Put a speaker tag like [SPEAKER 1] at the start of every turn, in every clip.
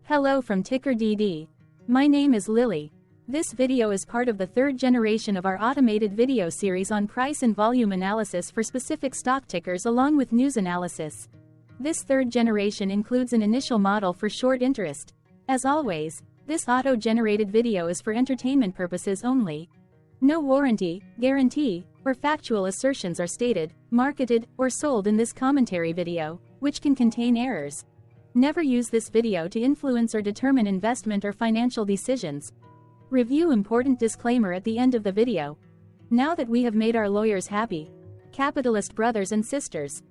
[SPEAKER 1] Hello from TickerDD. My name is Lily. This video is part of the third generation of our automated video series on price and volume analysis for specific stock tickers along with news analysis. This third generation includes an initial model for short interest. As always, this auto-generated video is for entertainment purposes only. No warranty, guarantee, or factual assertions are stated, marketed, or sold in this commentary video, which can contain errors. Never use this video to influence or determine investment or financial decisions. Review important disclaimer at the end of the video. Now that we have made our lawyers happy, capitalist brothers and sisters,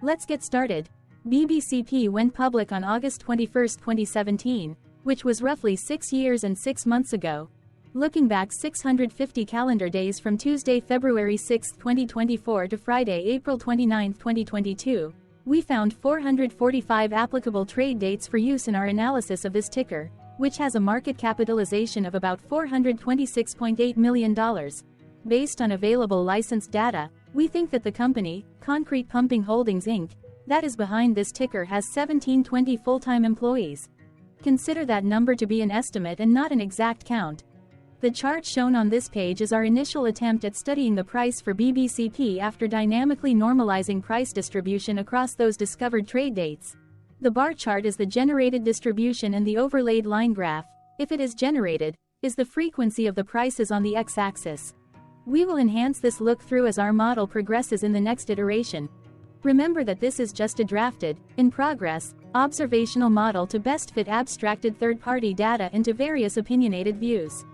[SPEAKER 1] let's get started. BBCP went public on August 21, 2017, which was roughly 6 years and 6 months ago. Looking back 650 calendar days from Tuesday, February 6, 2024 to Friday, April 29, 2022, we found 445 applicable trade dates for use in our analysis of this ticker, which has a market capitalization of about $426.8 million. Based on available licensed data, we think that the company, Concrete Pumping Holdings Inc., that is behind this ticker has 1720 full-time employees. Consider that number to be an estimate and not an exact count. The chart shown on this page is our initial attempt at studying the price for BBCP after dynamically normalizing price distribution across those discovered trade dates. The bar chart is the generated distribution and the overlaid line graph, if it is generated, is the frequency of the prices on the x-axis. We will enhance this look-through as our model progresses in the next iteration. Remember that this is just a drafted, in progress, observational model to best fit abstracted third-party data into various opinionated views.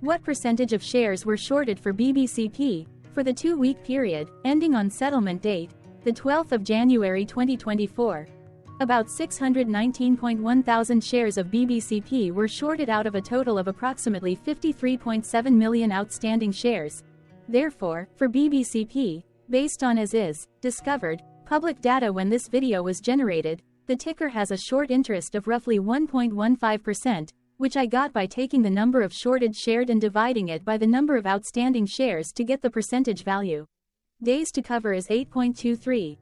[SPEAKER 1] What percentage of shares were shorted for BBCP, for the 2-week period, ending on settlement date, the 12th of January 2024? About 619.1 thousand shares of BBCP were shorted out of a total of approximately 53.7 million outstanding shares. Therefore, for BBCP, based on as is, discovered, public data when this video was generated, the ticker has a short interest of roughly 1.15%, which I got by taking the number of shorted shared and dividing it by the number of outstanding shares to get the percentage value. Days to cover is 8.23.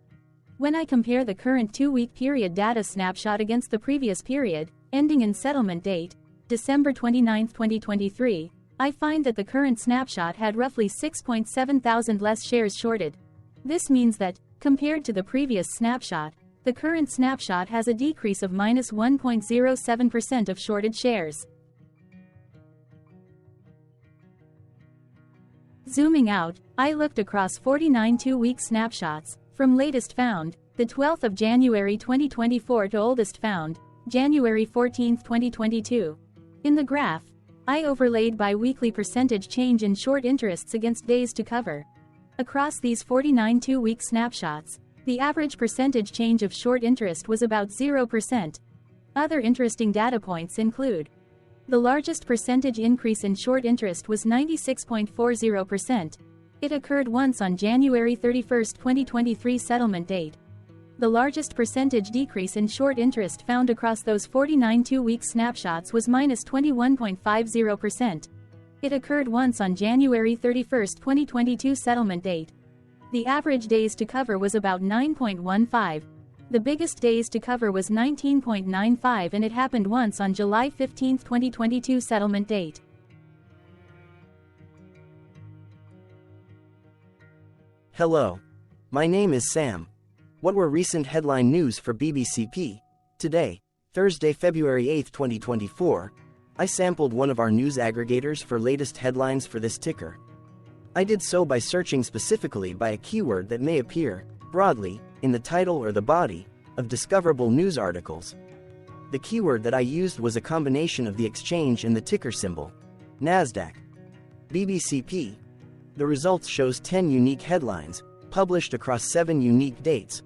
[SPEAKER 1] When I compare the current 2-week period data snapshot against the previous period, ending in settlement date, December 29, 2023, I find that the current snapshot had roughly 6.7 thousand less shares shorted. This means that, compared to the previous snapshot, the current snapshot has a decrease of minus 1.07% of shorted shares. Zooming out, I looked across 49 2-week snapshots, from latest found, the 12th of January 2024 to oldest found, January 14, 2022. In the graph, I overlaid bi-weekly percentage change in short interests against days to cover. Across these 49 2-week snapshots, the average percentage change of short interest was about 0%. Other interesting data points include: the largest percentage increase in short interest was 96.40%. It occurred once on January 31, 2023 settlement date. The largest percentage decrease in short interest found across those 49 2-week snapshots was minus 21.50%. It occurred once on January 31, 2022 settlement date. The average days to cover was about 9.15. The biggest days to cover was 19.95 and it happened once on July 15, 2022 settlement date.
[SPEAKER 2] Hello. My name is Sam. What were recent headline news for BBCP? Today, Thursday, February 8, 2024, I sampled one of our news aggregators for latest headlines for this ticker. I did so by searching specifically by a keyword that may appear, broadly, in the title or the body, of discoverable news articles. The keyword that I used was a combination of the exchange and the ticker symbol, NASDAQ. BBCP. The results shows 10 unique headlines, published across 7 unique dates.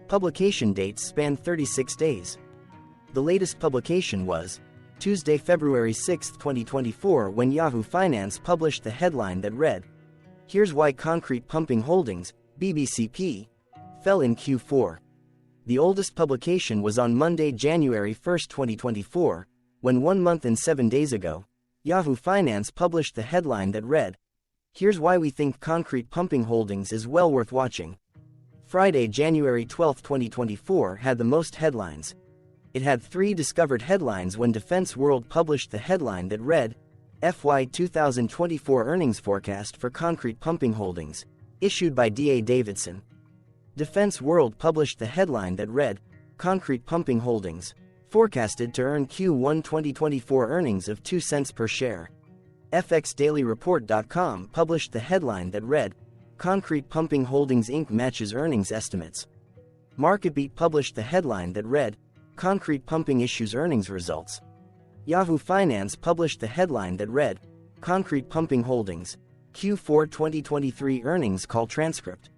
[SPEAKER 2] Publication dates span 36 days. The latest publication was Tuesday, February 6, 2024, when Yahoo Finance published the headline that read, "Here's why Concrete Pumping Holdings, BBCP, fell in Q4. The oldest publication was on Monday, January 1, 2024, when 1 month and 7 days ago, Yahoo Finance published the headline that read, "Here's why we think Concrete Pumping Holdings is well worth watching." Friday, January 12, 2024 had the most headlines. It had 3 discovered headlines when Defense World published the headline that read, FY 2024 Earnings Forecast for Concrete Pumping Holdings, issued by D.A. Davidson. Defense World published the headline that read, Concrete Pumping Holdings, forecasted to earn Q1 2024 earnings of 2 cents per share. FXDailyReport.com published the headline that read, Concrete Pumping Holdings Inc. matches earnings estimates. MarketBeat published the headline that read, Concrete Pumping issues earnings results. Yahoo Finance published the headline that read, Concrete Pumping Holdings, Q4 2023 earnings call transcript.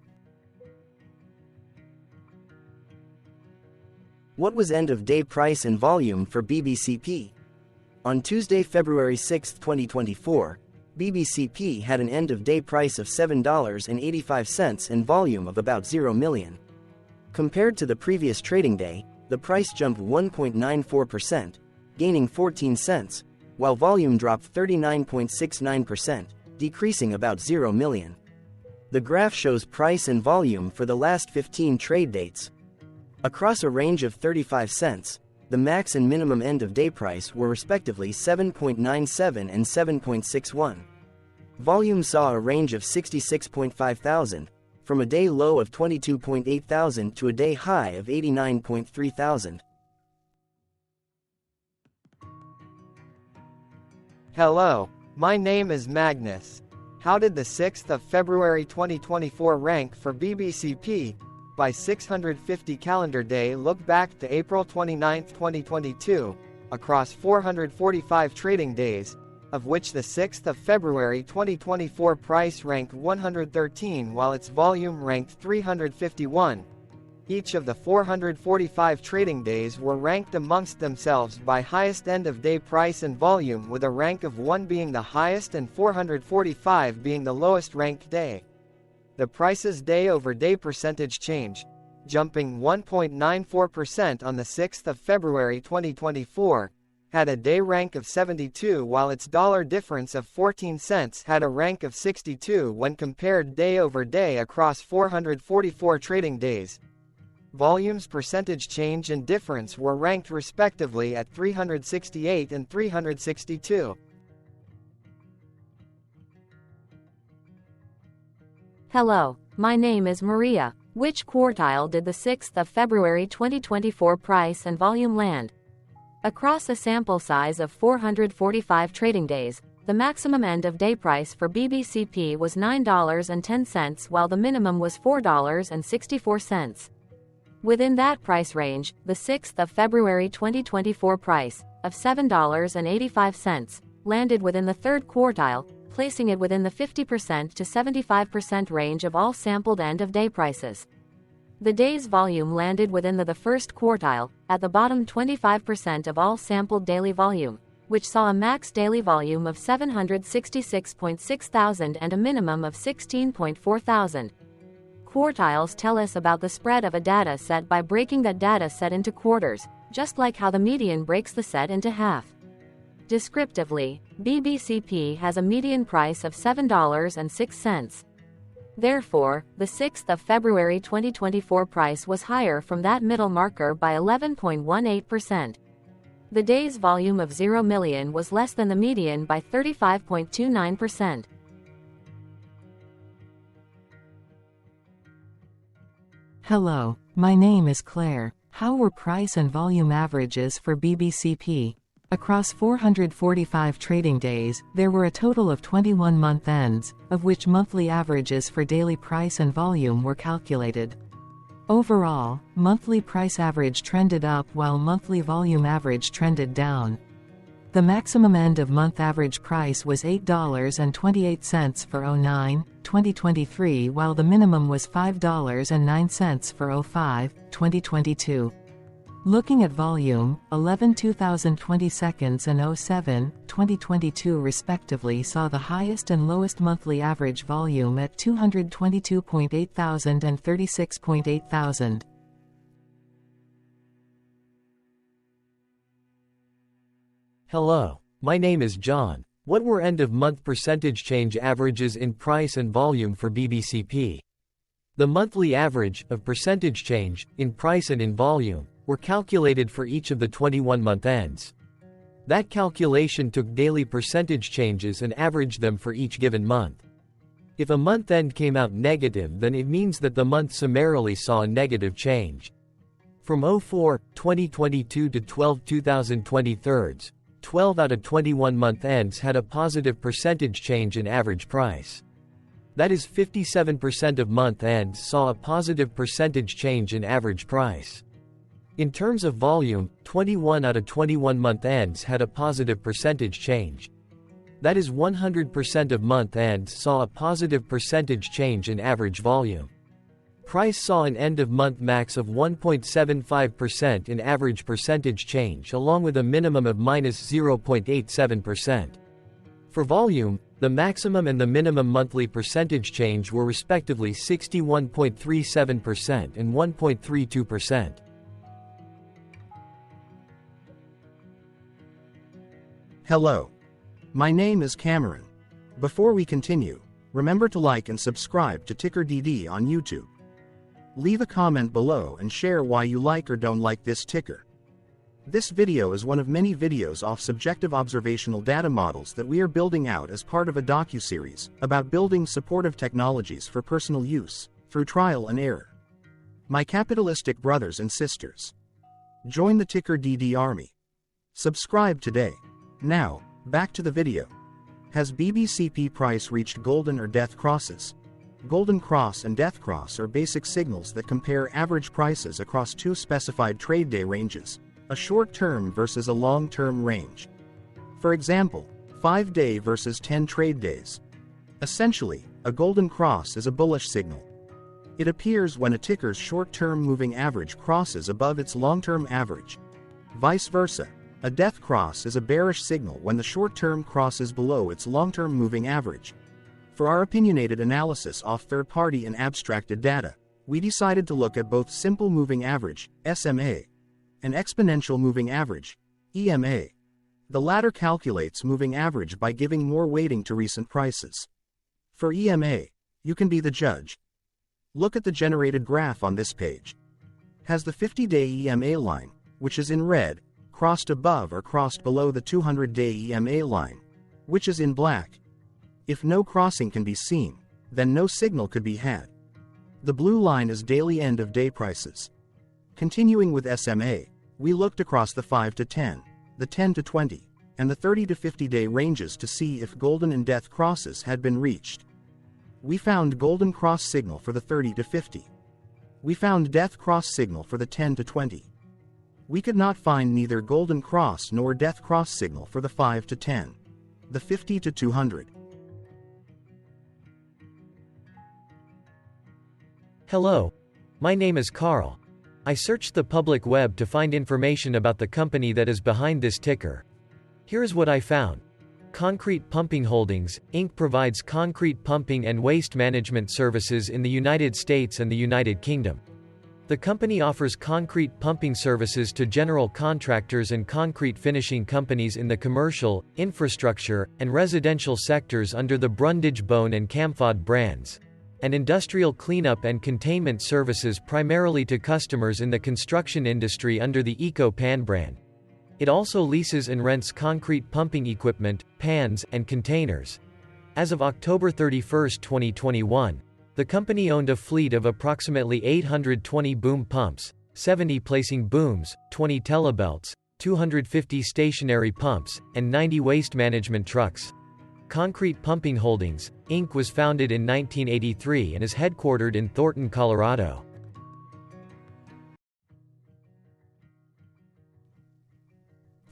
[SPEAKER 2] What was end-of-day price and volume for BBCP? On Tuesday, February 6, 2024, BBCP had an end-of-day price of $7.85 and volume of about 0 million. Compared to the previous trading day, the price jumped 1.94%, gaining 14 cents, while volume dropped 39.69%, decreasing about 0 million. The graph shows price and volume for the last 15 trade dates. Across a range of 35 cents, the max and minimum end-of-day price were respectively 7.97 and 7.61. Volume saw a range of 66.5 thousand, from a day low of 22.8 thousand to a day high of 89.3 thousand.
[SPEAKER 3] Hello, my name is Magnus. How did the 6th of February 2024 rank for BBCP? By 650 calendar day look back to April 29, 2022, across 445 trading days, of which the 6th of February 2024 price ranked 113 while its volume ranked 351. Each of the 445 trading days were ranked amongst themselves by highest end-of-day price and volume, with a rank of 1 being the highest and 445 being the lowest ranked day. The price's day-over-day percentage change, jumping 1.94% on the 6th of February 2024, had a day rank of 72 while its dollar difference of 14 cents had a rank of 62 when compared day-over-day across 444 trading days. Volume's percentage change and difference were ranked respectively at 368 and 362.
[SPEAKER 1] Hello, my name is Maria. Which quartile did the 6th of February 2024 price and volume land? Across a sample size of 445 trading days, the maximum end-of-day price for BBCP was $9.10 while the minimum was $4.64. Within that price range, the 6th of February 2024 price, of $7.85, landed within the third quartile, placing it within the 50% to 75% range of all sampled end-of-day prices. The day's volume landed within the first quartile, at the bottom 25% of all sampled daily volume, which saw a max daily volume of 766.6 thousand and a minimum of 16.4 thousand. Quartiles tell us about the spread of a data set by breaking that data set into quarters, just like how the median breaks the set into half. Descriptively, BBCP has a median price of $7.06. Therefore, the 6th of February 2024 price was higher from that middle marker by 11.18%. The day's volume of 0 million was less than the median by 35.29%.
[SPEAKER 4] Hello, my name is Claire. How were price and volume averages for BBCP? Across 445 trading days, there were a total of 21 month ends, of which monthly averages for daily price and volume were calculated. Overall, monthly price average trended up while monthly volume average trended down. The maximum end-of-month average price was $8.28 for 09/2023 while the minimum was $5.09 for 05/2022. Looking at volume, 11/2020 seconds and 07/2022 respectively saw the highest and lowest monthly average volume at 222.8 thousand and 36.8 thousand.
[SPEAKER 5] Hello, my name is John. What were end-of-month percentage change averages in price and volume for BBCP? The monthly average of percentage change in price and in volume were calculated for each of the 21 month ends. That calculation took daily percentage changes and averaged them for each given month. If a month end came out negative, then it means that the month summarily saw a negative change. From 04/2022 to 12/2023, 12 out of 21 month ends had a positive percentage change in average price. That is, 57% of month ends saw a positive percentage change in average price. In terms of volume, 21 out of 21 month ends had a positive percentage change. That is, 100% of month ends saw a positive percentage change in average volume. Price saw an end-of-month max of 1.75% in average percentage change, along with a minimum of -0.87%. For volume, the maximum and the minimum monthly percentage change were respectively 61.37% and 1.32%.
[SPEAKER 2] Hello. My name is Cameron. Before we continue, remember to like and subscribe to TickerDD on YouTube. Leave a comment below and share why you like or don't like this ticker. This video is one of many videos off subjective observational data models that we are building out as part of a docuseries about building supportive technologies for personal use, through trial and error. My capitalistic brothers and sisters, join the TickerDD army. Subscribe today. Now, back to the video. Has BBCP price reached golden or death crosses? Golden cross and death cross are basic signals that compare average prices across two specified trade day ranges, a short-term versus a long-term range. For example, 5-day versus 10 trade days. Essentially, a golden cross is a bullish signal. It appears when a ticker's short-term moving average crosses above its long-term average. Vice versa, a death cross is a bearish signal when the short-term crosses below its long-term moving average. For our opinionated analysis off third-party and abstracted data, we decided to look at both simple moving average, SMA, and exponential moving average, EMA. The latter calculates moving average by giving more weighting to recent prices. For EMA, you can be the judge. Look at the generated graph on this page. Has the 50-day EMA line, which is in red, crossed above or crossed below the 200-day EMA line, which is in black? If no crossing can be seen, then no signal could be had. The blue line is daily end-of-day prices. Continuing with SMA, we looked across the 5 to 10, the 10 to 20, and the 30 to 50-day ranges to see if golden and death crosses had been reached. We found golden cross signal for the 30 to 50. We found death cross signal for the 10 to 20. We could not find neither golden cross nor death cross signal for the 5 to 10, the 50 to 200.
[SPEAKER 5] Hello. My name is Carl. I searched the public web to find information about the company that is behind this ticker. Here is what I found. Concrete Pumping Holdings, Inc. provides concrete pumping and waste management services in the United States and the United Kingdom. The company offers concrete pumping services to general contractors and concrete finishing companies in the commercial, infrastructure, and residential sectors under the Brundage Bone and Camfod brands, and industrial cleanup and containment services primarily to customers in the construction industry under the Eco-Pan brand. It also leases and rents concrete pumping equipment, pans, and containers. As of October 31, 2021, the company owned a fleet of approximately 820 boom pumps, 70 placing booms, 20 telebelts, 250 stationary pumps, and 90 waste management trucks. Concrete Pumping Holdings, Inc. was founded in 1983 and is headquartered in Thornton, Colorado.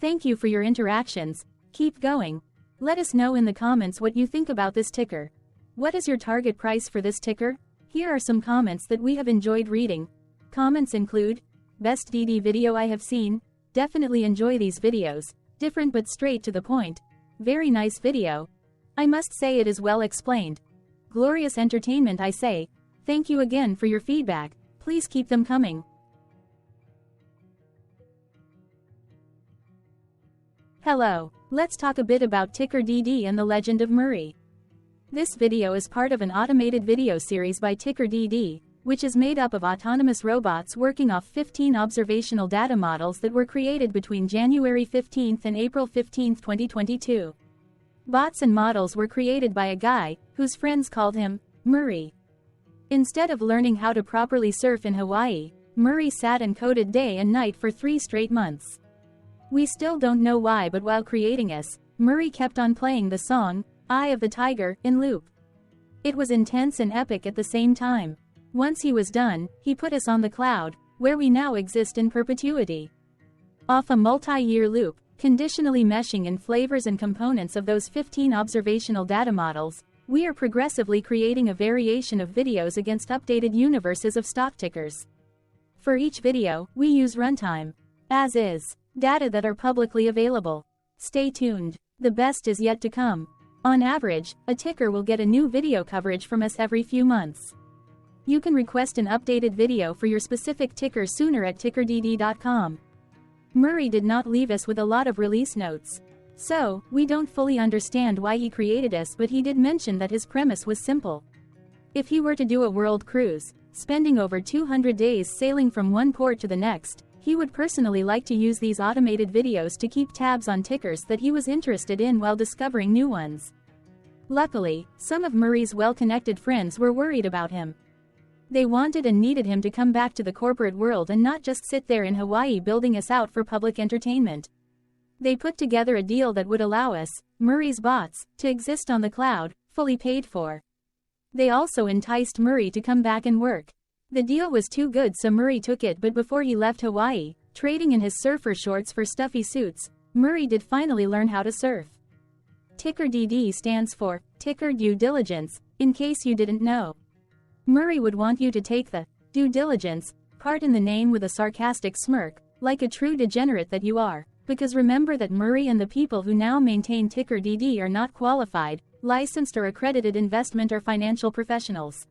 [SPEAKER 1] Thank you for your interactions. Keep going. Let us know in the comments what you think about this ticker. What is your target price for this ticker? Here are some comments that we have enjoyed reading. Comments include, best DD video I have seen, definitely enjoy these videos, different but straight to the point, very nice video. I must say it is well explained. Glorious entertainment I say. Thank you again for your feedback, please keep them coming. Hello, let's talk a bit about TickerDD and the Legend of Murray. This video is part of an automated video series by TickerDD, which is made up of autonomous robots working off 15 observational data models that were created between January 15 and April 15, 2022. Bots and models were created by a guy, whose friends called him Murray. Instead of learning how to properly surf in Hawaii, Murray sat and coded day and night for 3 straight months. We still don't know why, but while creating us, Murray kept on playing the song, Eye of the Tiger, in loop. It was intense and epic at the same time. Once he was done, he put us on the cloud, where we now exist in perpetuity. Off a multi-year loop, conditionally meshing in flavors and components of those 15 observational data models, we are progressively creating a variation of videos against updated universes of stock tickers. For each video, we use runtime, as is, data that are publicly available. Stay tuned. The best is yet to come. On average, a ticker will get a new video coverage from us every few months. You can request an updated video for your specific ticker sooner at TickerDD.com. Murray did not leave us with a lot of release notes. So, we don't fully understand why he created us, but he did mention that his premise was simple. If he were to do a world cruise, spending over 200 days sailing from one port to the next, he would personally like to use these automated videos to keep tabs on tickers that he was interested in while discovering new ones. Luckily, some of Murray's well-connected friends were worried about him. They wanted and needed him to come back to the corporate world and not just sit there in Hawaii building us out for public entertainment. They put together a deal that would allow us, Murray's bots, to exist on the cloud, fully paid for. They also enticed Murray to come back and work. The deal was too good, so Murray took it, but before he left Hawaii, trading in his surfer shorts for stuffy suits, Murray did finally learn how to surf. TickerDD stands for Ticker Due Diligence, in case you didn't know. Murray would want you to take the due diligence part in the name with a sarcastic smirk, like a true degenerate that you are. Because remember that Murray and the people who now maintain TickerDD are not qualified, licensed or accredited investment or financial professionals.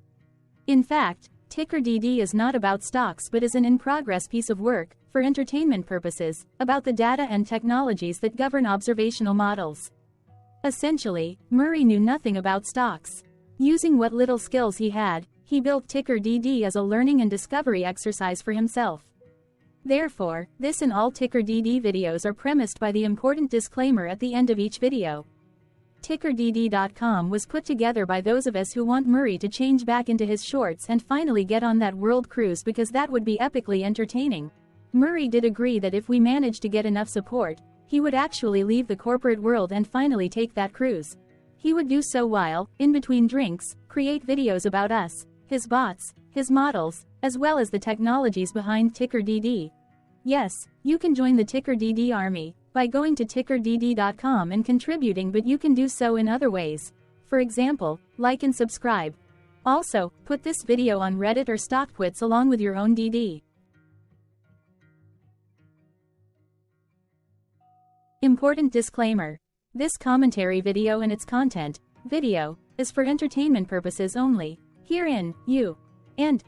[SPEAKER 1] In fact, TickerDD is not about stocks but is an in-progress piece of work, for entertainment purposes, about the data and technologies that govern observational models. Essentially, Murray knew nothing about stocks. Using what little skills he had, he built TickerDD as a learning and discovery exercise for himself. Therefore, this and all TickerDD videos are premised by the important disclaimer at the end of each video. TickerDD.com was put together by those of us who want Murray to change back into his shorts and finally get on that world cruise, because that would be epically entertaining. Murray did agree that if we managed to get enough support, he would actually leave the corporate world and finally take that cruise. He would do so while, in between drinks, create videos about us, his bots, his models, as well as the technologies behind TickerDD. Yes, you can join the TickerDD army by going to TickerDD.com and contributing, but you can do so in other ways. For example, like and subscribe. Also, put this video on Reddit or StockTwits along with your own DD. Important disclaimer. This commentary video and its content, video, is for entertainment purposes only. Herein, you and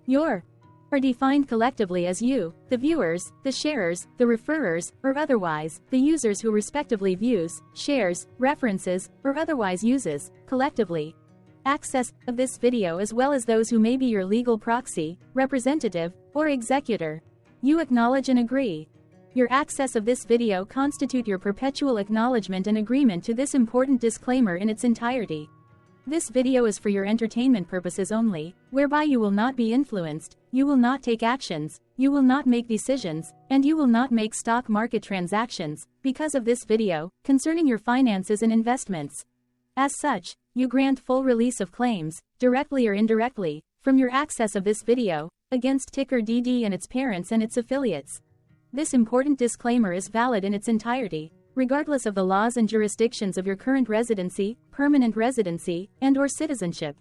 [SPEAKER 1] your are defined collectively as you, the viewers, the sharers, the referrers, or otherwise, the users who respectively views, shares, references, or otherwise uses, collectively, access of this video, as well as those who may be your legal proxy, representative, or executor. You acknowledge and agree. Your access of this video constitute your perpetual acknowledgement and agreement to this important disclaimer in its entirety. This video is for your entertainment purposes only, whereby you will not be influenced, you will not take actions, you will not make decisions, and you will not make stock market transactions, because of this video, concerning your finances and investments. As such, you grant full release of claims, directly or indirectly, from your access of this video, against TickerDD and its parents and its affiliates. This important disclaimer is valid in its entirety, regardless of the laws and jurisdictions of your current residency, permanent residency, and/or citizenship.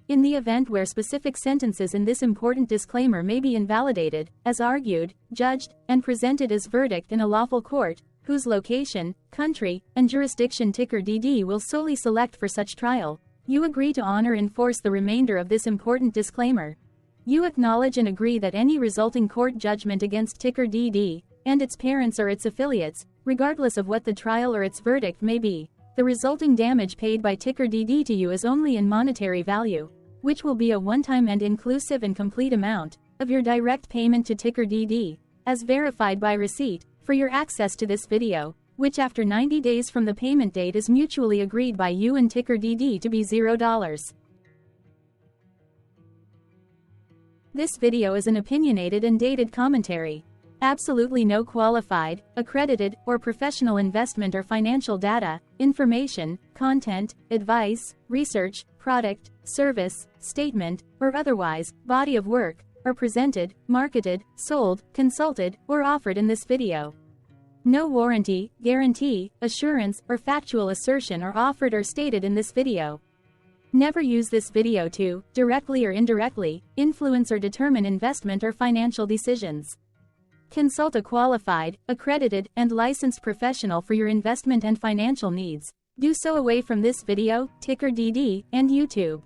[SPEAKER 1] In the event where specific sentences in this important disclaimer may be invalidated, as argued, judged, and presented as verdict in a lawful court, whose location, country, and jurisdiction TickerDD will solely select for such trial, you agree to honor and enforce the remainder of this important disclaimer. You acknowledge and agree that any resulting court judgment against TickerDD, and its parents or its affiliates, regardless of what the trial or its verdict may be, the resulting damage paid by TickerDD to you is only in monetary value. which will be a one-time and inclusive and complete amount of your direct payment to TickerDD, as verified by receipt, for your access to this video, which after 90 days from the payment date is mutually agreed by you and TickerDD to be $0. This video is an opinionated and dated commentary. Absolutely no qualified, accredited, or professional investment or financial data, information, content, advice, research, product, service, statement, or otherwise, body of work, are presented, marketed, sold, consulted, or offered in this video. No warranty, guarantee, assurance, or factual assertion are offered or stated in this video. Never use this video to, directly or indirectly, influence or determine investment or financial decisions. Consult a qualified, accredited, and licensed professional for your investment and financial needs. Do so away from this video, TickerDD, and YouTube.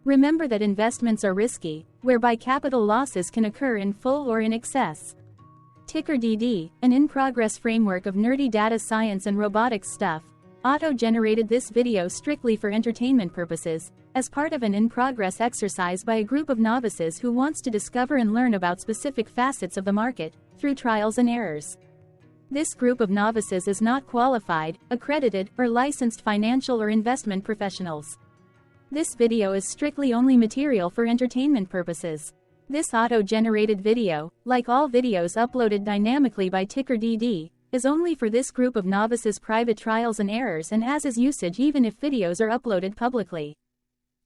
[SPEAKER 1] Remember that investments are risky, whereby capital losses can occur in full or in excess. TickerDD, an in-progress framework of nerdy data science and robotics stuff, auto-generated this video strictly for entertainment purposes, as part of an in-progress exercise by a group of novices who wants to discover and learn about specific facets of the market, through trials and errors. This group of novices is not qualified, accredited, or licensed financial or investment professionals. This video is strictly only material for entertainment purposes. This auto-generated video, like all videos uploaded dynamically by TickerDD, is only for this group of novices' private trials and errors and as is usage even if videos are uploaded publicly.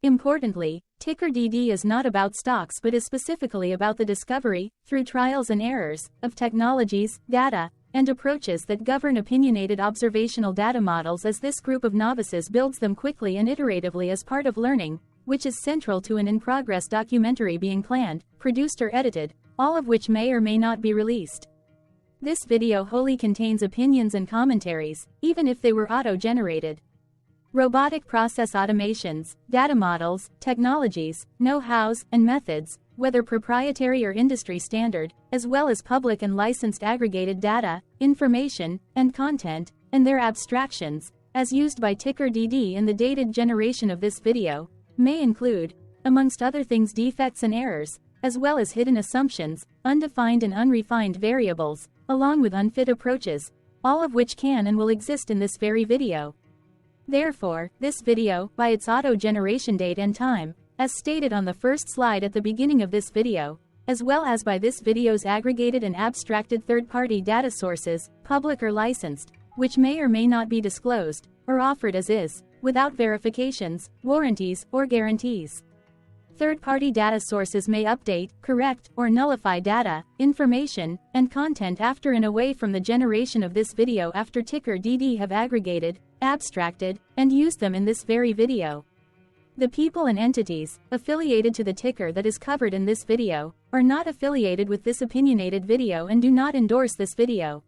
[SPEAKER 1] Importantly, TickerDD is not about stocks but is specifically about the discovery, through trials and errors, of technologies, data, and approaches that govern opinionated observational data models as this group of novices builds them quickly and iteratively as part of learning, which is central to an in-progress documentary being planned, produced or edited, all of which may or may not be released. This video wholly contains opinions and commentaries, even if they were auto-generated. Robotic process automations, data models, technologies, know-hows, and methods, whether proprietary or industry standard, as well as public and licensed aggregated data, information, and content, and their abstractions, as used by TickerDD in the dated generation of this video, may include, amongst other things, defects and errors, as well as hidden assumptions, undefined and unrefined variables, along with unfit approaches, all of which can and will exist in this very video. Therefore, this video, by its auto-generation date and time, as stated on the first slide at the beginning of this video, as well as by this video's aggregated and abstracted third-party data sources, public or licensed, which may or may not be disclosed, or offered as is, without verifications, warranties, or guarantees. Third-party data sources may update, correct, or nullify data, information, and content after and away from the generation of this video after TickerDD have aggregated, abstracted, and used them in this very video. The people and entities affiliated to the ticker that is covered in this video are not affiliated with this opinionated video and do not endorse this video.